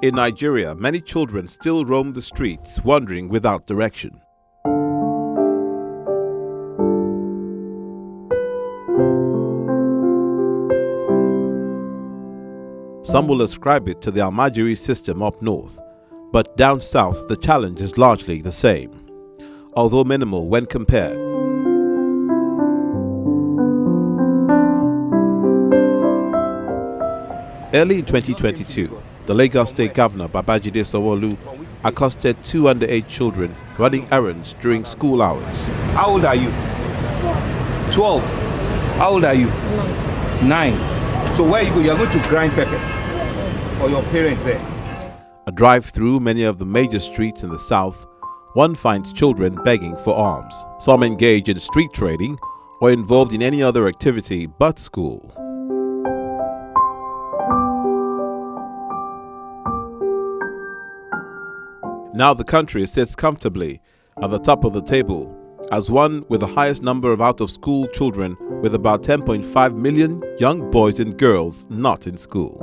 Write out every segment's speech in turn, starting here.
In Nigeria, many children still roam the streets, wandering without direction. Some will ascribe it to the Almajiri system up north, but down south the challenge is largely the same, although minimal when compared. Early in 2022, the Lagos State Governor Babajide Sanwo-Olu accosted two underage children running errands during school hours. How old are you? 12. How old are you? 9. So where you go? You are going to grind pepper for your parents there. A drive through many of the major streets in the south, one finds children begging for alms. Some engage in street trading or involved in any other activity but school. Now the country sits comfortably at the top of the table as one with the highest number of out-of-school children, with about 10.5 million young boys and girls not in school.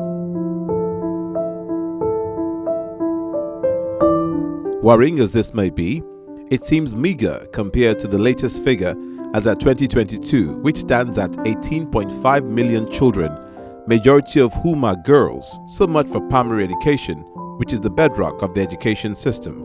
Worrying as this may be, it seems meager compared to the latest figure, as at 2022, which stands at 18.5 million children, majority of whom are girls. So much for primary education, which is the bedrock of the education system.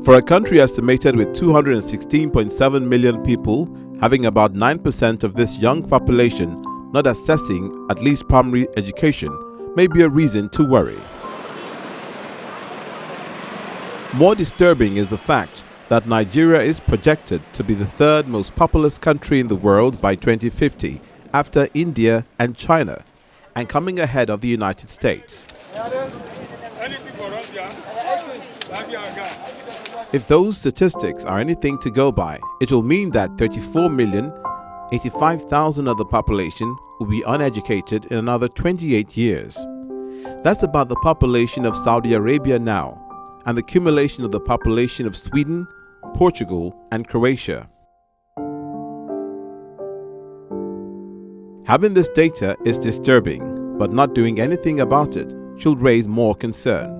For a country estimated with 216.7 million people, having about 9% of this young population not accessing at least primary education may be a reason to worry. More disturbing is the fact that Nigeria is projected to be the third most populous country in the world by 2050, after India and China, and coming ahead of the United States. If those statistics are anything to go by, it will mean that 34,085,000 of the population will be uneducated in another 28 years. That's about the population of Saudi Arabia now, and the accumulation of the population of Sweden, Portugal, and Croatia. Having this data is disturbing, but not doing anything about it should raise more concern.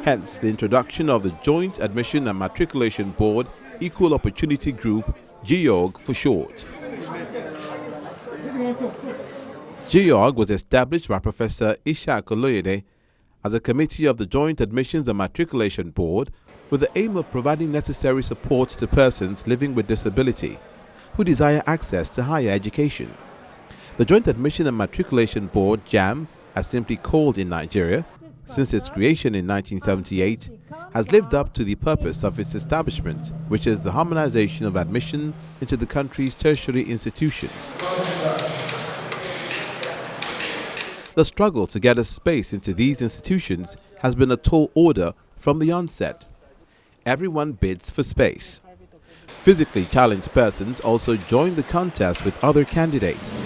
Hence, the introduction of the Joint Admission and Matriculation Board Equal Opportunity Group, GEOG for short. GEOG was established by Professor Oloyede as a committee of the Joint Admissions and Matriculation Board with the aim of providing necessary support to persons living with disability who desire access to higher education. The Joint Admission and Matriculation Board, JAM, as simply called in Nigeria, since its creation in 1978, has lived up to the purpose of its establishment, which is the harmonization of admission into the country's tertiary institutions. The struggle to get a space into these institutions has been a tall order from the onset. Everyone bids for space. Physically challenged persons also join the contest with other candidates.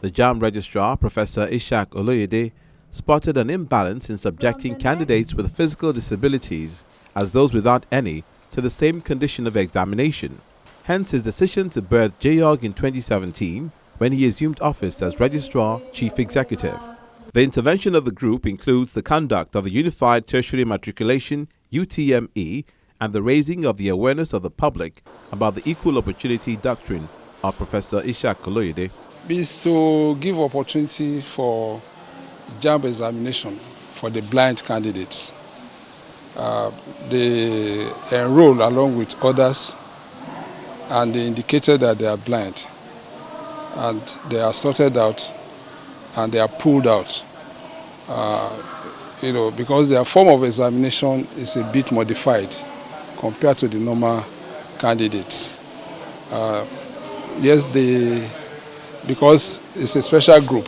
The JAM registrar, Professor Oloyede, spotted an imbalance in subjecting candidates with physical disabilities as those without any to the same condition of examination. Hence his decision to birth GEOG in 2017 when he assumed office as Registrar Chief Executive. The intervention of the group includes the conduct of the Unified Tertiary Matriculation (UTME) and the raising of the awareness of the public about the equal opportunity doctrine of Professor Oloyede. Is to give opportunity for JAMB examination for the blind candidates. They enroll along with others and they indicated that they are blind, and they are sorted out and they are pulled out. Because their form of examination is a bit modified compared to the normal candidates. Yes, because it's a special group.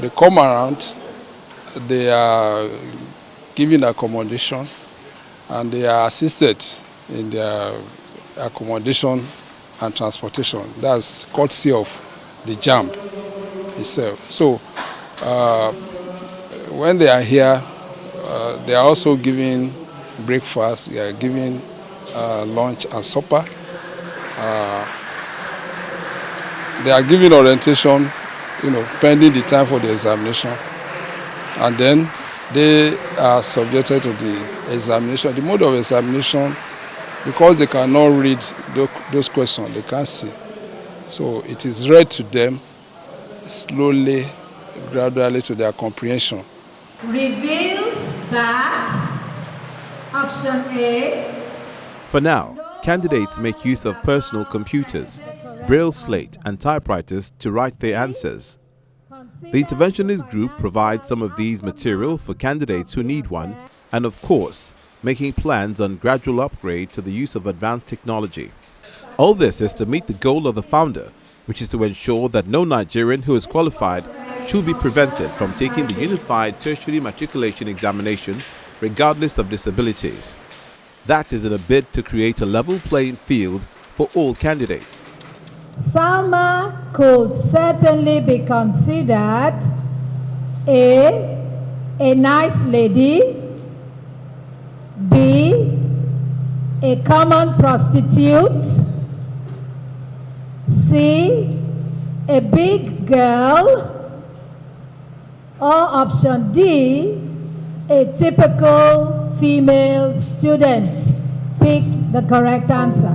They come around, they are given accommodation, and they are assisted in their accommodation and transportation. That's courtesy of the JAMB itself. So When they are here, they are also giving breakfast, they are giving lunch and supper. They are giving orientation, pending the time for the examination. And then they are subjected to the examination. The mode of examination, because they cannot read those questions, they can't see. So it is read to them slowly, gradually to their comprehension. Reveals that option A. For now, candidates make use of personal computers, braille slate and typewriters to write their answers. The interventionist group provides some of these material for candidates who need one and, of course, making plans on gradual upgrade to the use of advanced technology. All this is to meet the goal of the founder, which is to ensure that no Nigerian who is qualified should be prevented from taking the Unified Tertiary Matriculation Examination regardless of disabilities. That is in a bid to create a level playing field for all candidates. Salma could certainly be considered a nice lady, B, a common prostitute, C, a big girl, or option D, a typical female student. Pick the correct answer.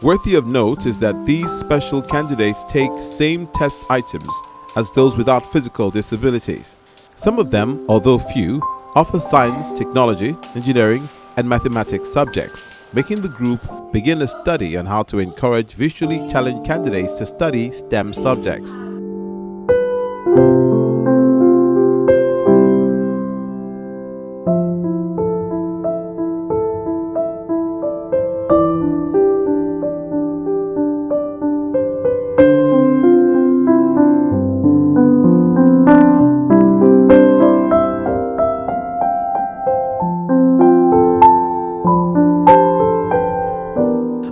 Worthy of note is that these special candidates take same test items as those without physical disabilities. Some of them, although few, offer science, technology, engineering, and mathematics subjects, making the group begin a study on how to encourage visually challenged candidates to study STEM subjects.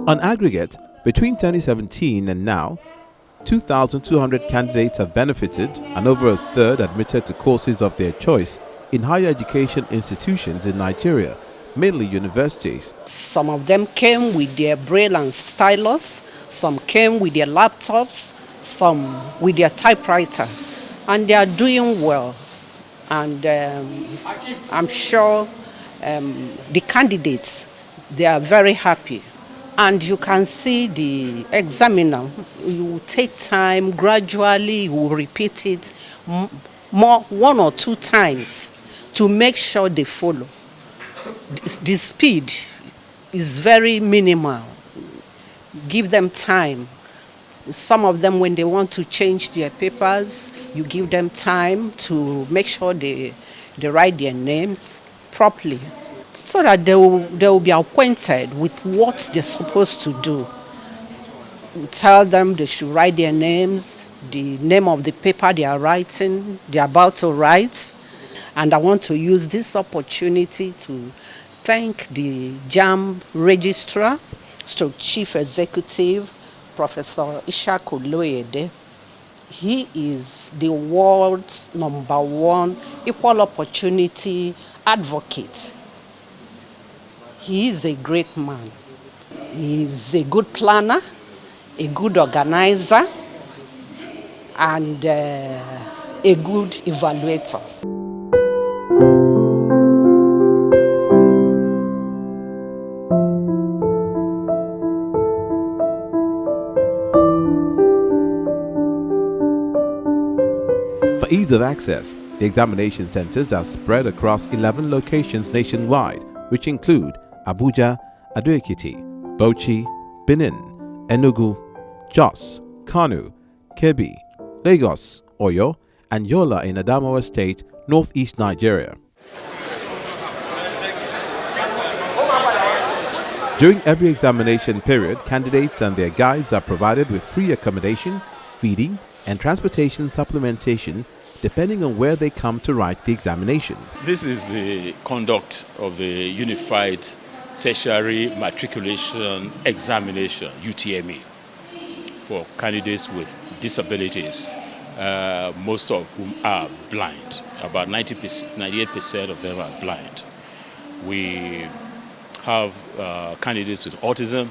On aggregate, between 2017 and now, 2,200 candidates have benefited and over a third admitted to courses of their choice in higher education institutions in Nigeria, mainly universities. Some of them came with their braille and stylus, some came with their laptops, some with their typewriter, and they are doing well. And I'm sure the candidates, they are very happy. And you can see the examiner, you will take time, gradually you will repeat it one or two times to make sure they follow. The speed is very minimal. Give them time. Some of them, when they want to change their papers, you give them time to make sure they write their names properly, so that they will be acquainted with what they're supposed to do. We tell them they should write their names, the name of the paper they are writing, they're about to write. And I want to use this opportunity to thank the JAMB Registrar, Chief Executive, Professor Ishak Oloyede. He is the world's #1 equal opportunity advocate. He is a great man. He is a good planner, a good organizer, and a good evaluator. For ease of access, the examination centers are spread across 11 locations nationwide, which include Abuja, Ado-Ekiti, Bauchi, Benin, Enugu, Jos, Kano, Kebbi, Lagos, Oyo, and Yola in Adamawa State, northeast Nigeria. During every examination period, candidates and their guides are provided with free accommodation, feeding, and transportation supplementation depending on where they come to write the examination. This is the conduct of the Unified Tertiary Matriculation Examination, UTME, for candidates with disabilities. most of whom are blind. About 98% of them are blind. We have candidates with autism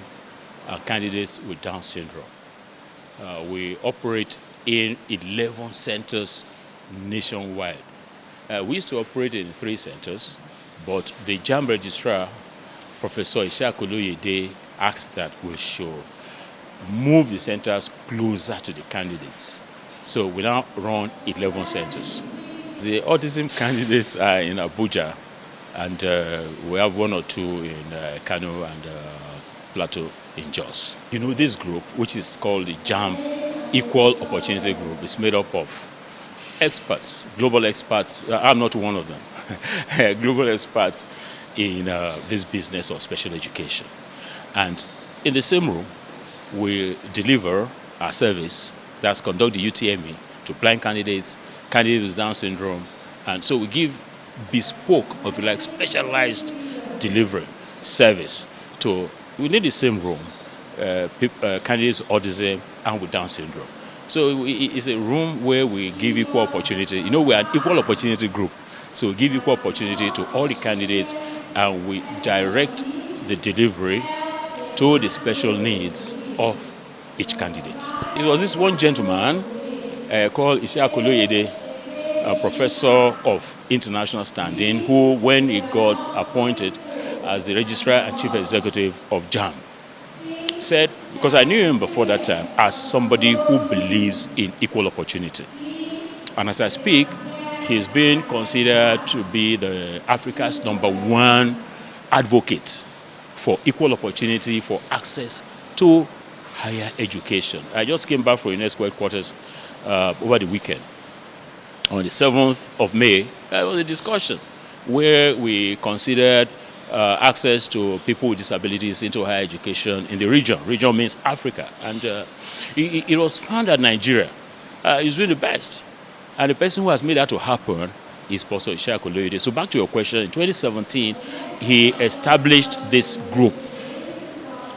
and candidates with Down syndrome. We operate in 11 centers nationwide. We used to operate in 3 centers, but the JAMB registrar, Professor Ishak Oloyede, asked that we should move the centers closer to the candidates. So we now run 11 centers. The autism candidates are in Abuja, and we have 1 or 2 in Kano and Plateau in Jos. You know, this group, which is called the JAMB Equal Opportunity Group, is made up of experts, global experts. I'm not one of them. Global experts in this business of special education. And in the same room, we deliver our service, that's conduct the UTME to blind candidates, candidates with Down syndrome. And so we give bespoke, if you like, specialized delivery service to, within the same room, candidates with autism and with Down syndrome. So it's a room where we give equal opportunity. You know, we're an equal opportunity group. So we give equal opportunity to all the candidates, and we direct the delivery to the special needs of each candidate. It was this one gentleman called Ishak Oloyede, a professor of international standing, who, when he got appointed as the registrar and chief executive of JAMB, said, because I knew him before that time as somebody who believes in equal opportunity. And as I speak, he's been considered to be the Africa's #1 advocate for equal opportunity for access to higher education. I just came back from UNESCO headquarters over the weekend. On the 7th of May, there was a discussion where we considered access to people with disabilities into higher education in the region. Region means Africa. And it was found that Nigeria is really the best. And the person who has made that to happen is Professor Ishak Oloyede. So back to your question, in 2017, he established this group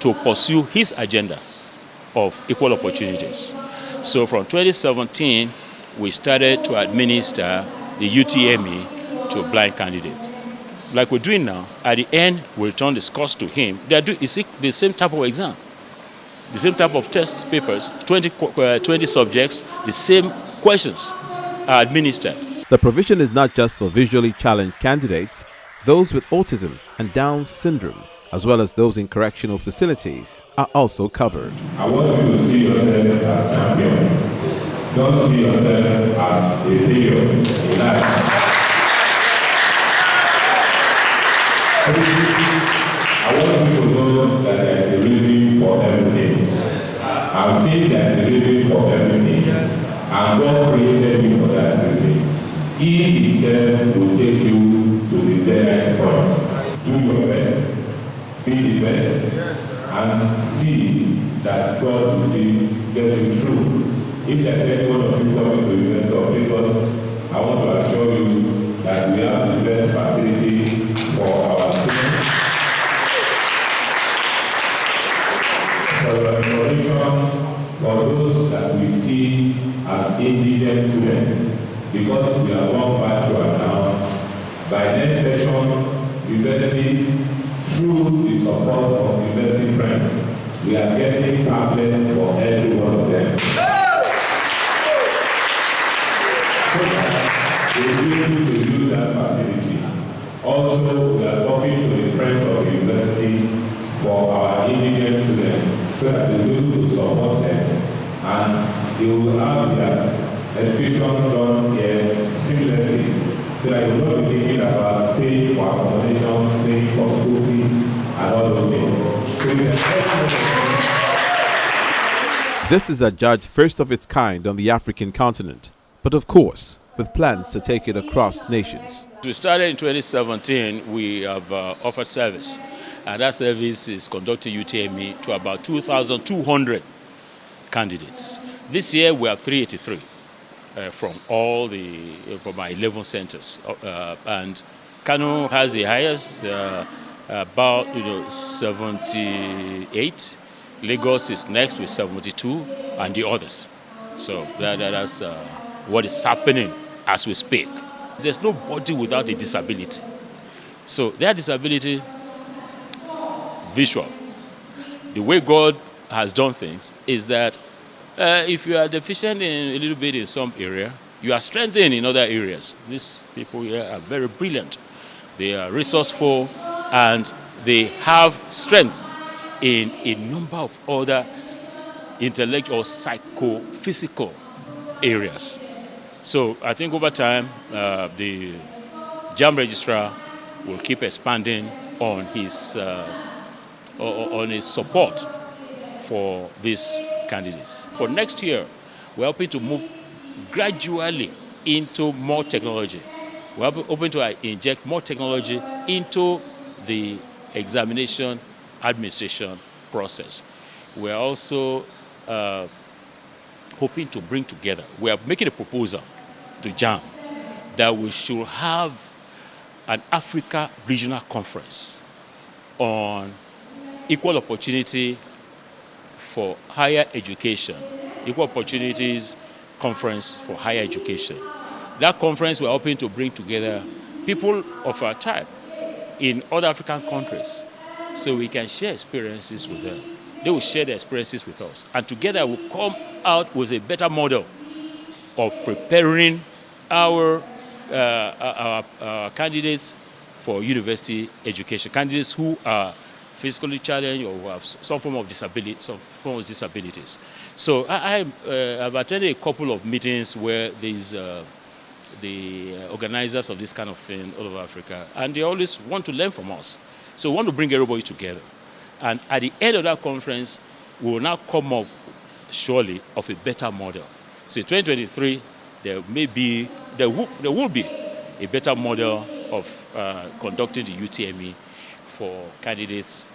to pursue his agenda of equal opportunities. So from 2017, we started to administer the UTME to blind candidates. Like we're doing now, at the end, we return the scores to him. They are doing the same type of exam, the same type of test papers, 20 subjects, the same questions are administered. The provision is not just for visually challenged candidates. Those with autism and Down syndrome, as well as those in correctional facilities, are also covered. I want you to see yourself as champion. Don't see yourself as a failure in life. I want you to know that there is a reason for everything. I'm saying there is a reason for everything. And God created you for that reason. He himself will take you to the next point. Do your best. Be the best. And see that God will get you through. If there's any one of you coming to the University of Lagos, I want to assure you that we have the best facility for our students. For your information, for those that we see as indigent students, because we are one virtual now, by next session, university, through the support of university friends, we are getting tablets for every one of them. So that they will be able to use that facility. Also, we are talking to the friends of the university for our indigent students, so that they will be able to support them, and they will have their education done here seamlessly, so that you will not be thinking about paying for accommodation, paying for school fees, and all those things. So This is adjudged first of its kind on the African continent, but of course, with plans to take it across nations. We started in 2017, we have offered service, and that service is conducting UTME to about 2,200 candidates. This year we have 383 from our 11 centers, and Kano has the highest, about 78. Lagos is next with 72, and the others. So that's what is happening as we speak. There's nobody without a disability. So their disability, visual. The way God has done things is that if you are deficient in a little bit in some area, you are strengthened in other areas. These people here are very brilliant. They are resourceful and they have strengths in a number of other intellectual or psychophysical areas. So I think over time, the JAM registrar will keep expanding on his support for these candidates. For next year, we're hoping to move gradually into more technology. We're hoping to inject more technology into the examination administration process. We're also hoping to bring together, we are making a proposal to JAM that we should have an Africa regional conference on equal opportunity for higher education, equal opportunities conference for higher education. That conference we're hoping to bring together people of our type in other African countries so we can share experiences with them. They will share their experiences with us. And together we'll come out with a better model of preparing our candidates for university education, candidates who are physically challenged or who have some form of disabilities. So I've attended a couple of meetings where there's the organizers of this kind of thing all over Africa, and they always want to learn from us. So we want to bring everybody together. And at the end of that conference, we will now come up, surely, of a better model. So in 2023, there will be a better model of conducting the UTME for candidates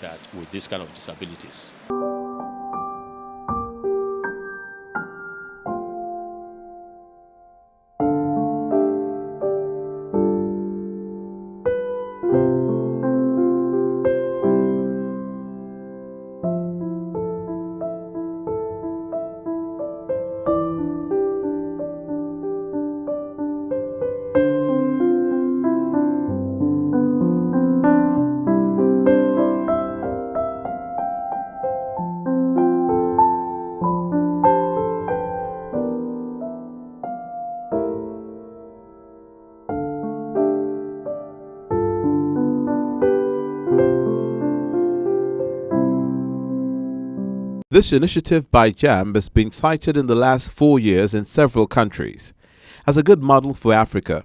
that with this kind of disabilities. This initiative by JAM has been cited in the last 4 years in several countries as a good model for Africa.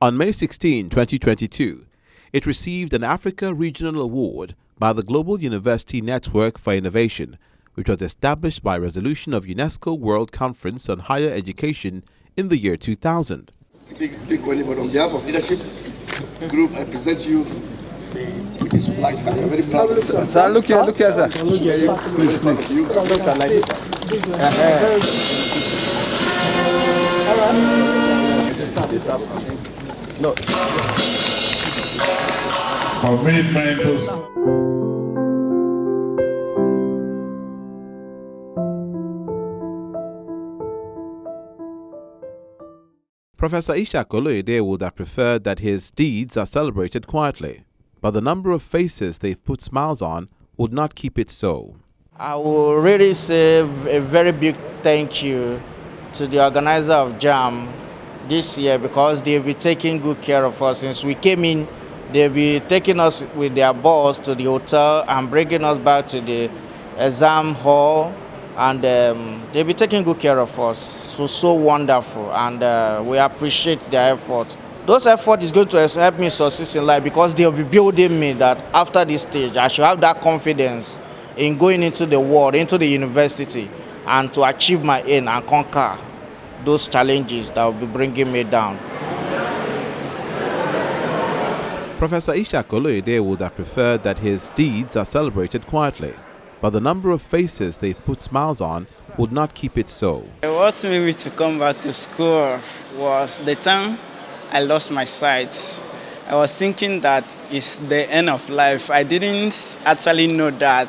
On May 16, 2022, it received an Africa Regional Award by the Global University Network for Innovation, which was established by resolution of UNESCO World Conference on Higher Education in the year 2000. Big one, but on behalf of leadership group, I present you with this plaque. I'm very proud of it. Sir, look here, sir. Look here, please. You come like this. No. Commitment to Professor Oloyede would have preferred that his deeds are celebrated quietly, but the number of faces they've put smiles on would not keep it so. I will really say a very big thank you to the organizer of JAM this year, because they've been taking good care of us since we came in. They'll be taking us with their bus to the hotel and bringing us back to the exam hall, and they'll be taking good care of us. So wonderful, and we appreciate their efforts. Those efforts is going to help me succeed in life, because they'll be building me that after this stage, I should have that confidence in going into the world, into the university, and to achieve my aim and conquer those challenges that will be bringing me down. Professor Oloyede would have preferred that his deeds are celebrated quietly, but the number of faces they've put smiles on would not keep it so. What made me to come back to school was the time I lost my sight. I was thinking that it's the end of life. I didn't actually know that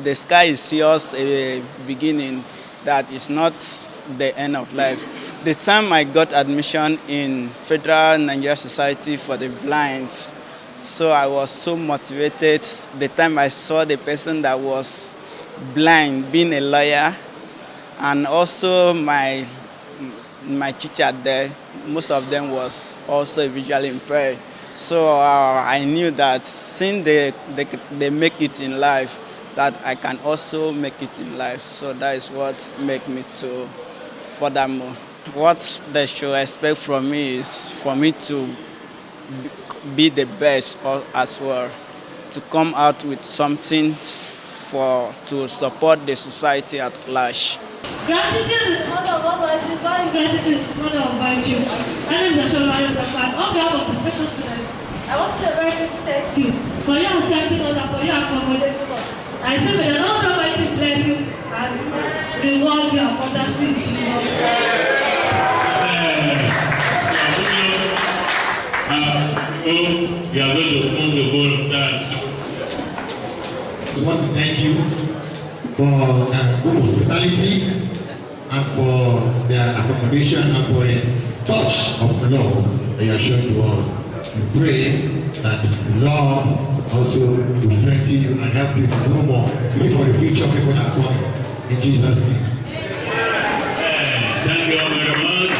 the sky is just a beginning. that it's not the end of life. The time I got admission in Federal Nigeria Society for the Blind, so I was so motivated. The time I saw the person that was blind being a lawyer, and also my teacher there, most of them was also visually impaired. So I knew that since they make it in life, that I can also make it in life. So that is what made me to furthermore. What they should expect from me is for me to be the best as well, to come out with something to support the society at large. Gratitude is one of our virtues. Gratitude is one of our virtues. My name is Oloyede. On behalf of the special students, I want to say a very big thank you for your accepting us and for your accommodating us. I say may the Lord Almighty bless you and reward you abundantly in Jesus' name. We are going to move the whole of that. We want to thank you for good hospitality and for their accommodation and for the touch of love that you are showing to us. We pray that the Lord also will strengthen you and help you to do more, even for the future people that come in Jesus' name. Thank you all very much.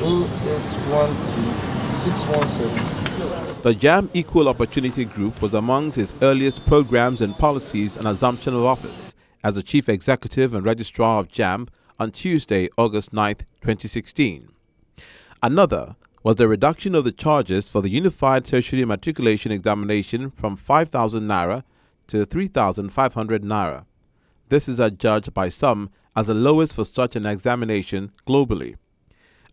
081617. The JAM Equal Opportunity Group was amongst his earliest programs and policies on assumption of office as the Chief Executive and Registrar of JAM on Tuesday, August 9, 2016. Another was the reduction of the charges for the Unified Tertiary Matriculation Examination from 5,000 Naira to 3,500 Naira. This is adjudged by some as the lowest for such an examination globally.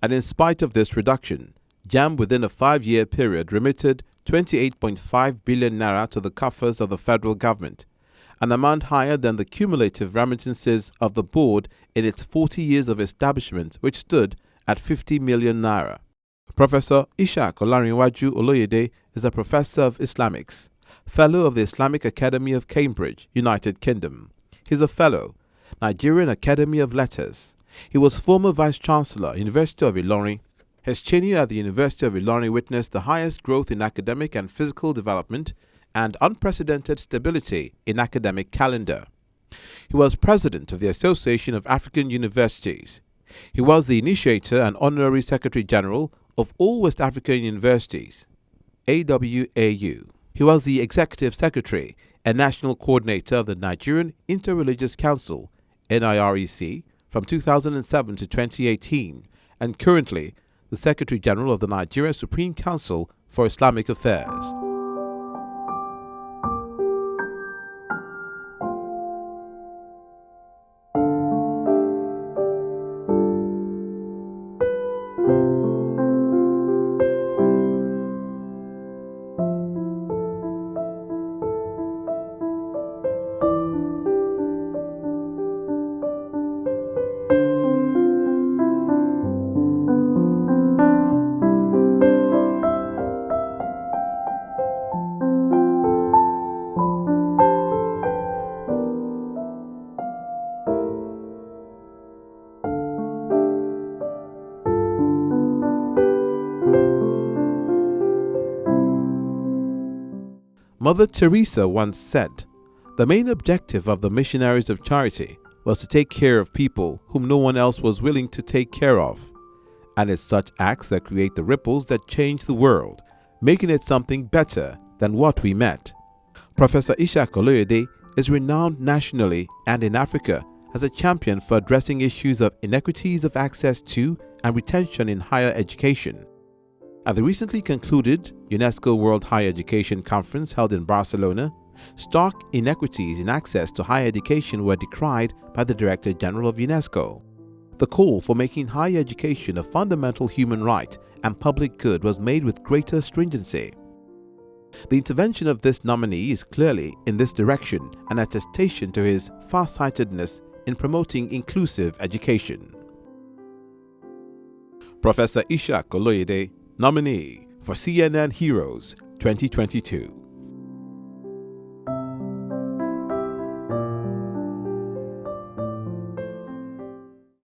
And in spite of this reduction, JAM within a 5-year period remitted 28.5 billion Naira to the coffers of the federal government, an amount higher than the cumulative remittances of the board in its 40 years of establishment, which stood at 50 million Naira. Professor Oloyede is a professor of Islamics, fellow of the Islamic Academy of Cambridge, United Kingdom. He is a fellow, Nigerian Academy of Letters. He was former Vice-Chancellor, University of Ilorin. His tenure at the University of Ilorin witnessed the highest growth in academic and physical development and unprecedented stability in academic calendar. He was president of the Association of African Universities. He was the initiator and honorary secretary general of all West African universities, AWAU. He was the executive secretary and national coordinator of the Nigerian Interreligious Council, NIREC, from 2007 to 2018, and currently the Secretary General of the Nigeria Supreme Council for Islamic Affairs. Mother Teresa once said, "The main objective of the missionaries of charity was to take care of people whom no one else was willing to take care of. And it's such acts that create the ripples that change the world, making it something better than what we met." Professor Oloyede is renowned nationally and in Africa as a champion for addressing issues of inequities of access to and retention in higher education. At the recently concluded UNESCO World Higher Education Conference held in Barcelona, stark inequities in access to higher education were decried by the Director General of UNESCO. The call for making higher education a fundamental human right and public good was made with greater stringency. The intervention of this nominee is clearly in this direction, an attestation to his far-sightedness in promoting inclusive education. Professor Oloyede, nominee for CNN Heroes 2022.